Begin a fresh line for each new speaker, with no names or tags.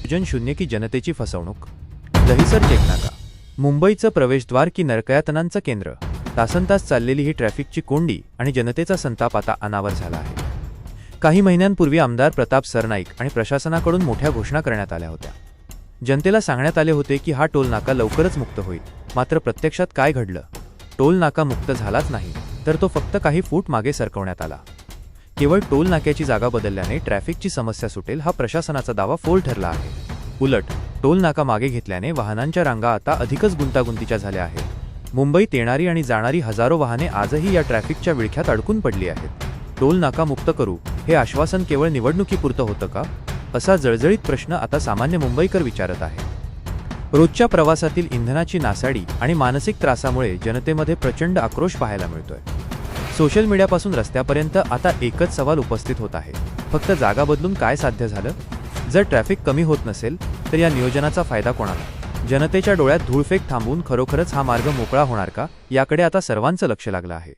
नियोजन शून्य की जनतेची फसवणूक. दहिसर चेकनाका, मुंबईचं प्रवेशद्वार की नरकयातनांचं केंद्र. तासनतास चाललेली ही ट्रॅफिकची कोंडी आणि जनतेचा संताप आता अनावर झाला आहे. काही महिन्यांपूर्वी आमदार प्रताप सरनाईक आणि प्रशासनाकडून मोठ्या घोषणा करण्यात आल्या होत्या. जनतेला सांगण्यात आले होते की हा टोल नाका लवकरच मुक्त होईल. मात्र प्रत्यक्षात काय घडलं? टोल नाका मुक्त झालाच नाही, तर तो फक्त काही फूट मागे सरकवण्यात आला. केवळ टोल नाक्याची जागा बदलल्याने ट्रॅफिकची समस्या सुटेल हा प्रशासनाचा दावा फोल ठरला आहे. उलट टोल नाका मागे घेतल्याने वाहनांच्या रांगा आता अधिकच गुंतागुंतीच्या झाल्या आहेत. मुंबईत येणारी आणि जाणारी हजारो वाहने आजही या ट्रॅफिकच्या विळख्यात अडकून पडली आहेत. टोल नाका मुक्त करू हे आश्वासन केवळ निवडणुकीपुरतं होतं का, असा जळजळीत प्रश्न आता सामान्य मुंबईकर विचारत आहे. रोजच्या प्रवासातील इंधनाची नासाडी आणि मानसिक त्रासामुळे जनतेमध्ये प्रचंड आक्रोश पाहायला मिळतोय. सोशल मीडियापासून रस्त्यापर्यंत आता एकच सवाल उपस्थित होत आहे, फक्त जागा बदलून काय साध्य झालं? जर ट्रॅफिक कमी होत नसेल तर या नियोजनाचा फायदा कोणाला? जनतेच्या डोळ्यात धूळफेक थांबवून खरोखरच हा मार्ग मोकळा होणार का, याकडे आता सर्वांचं लक्ष लागलं आहे.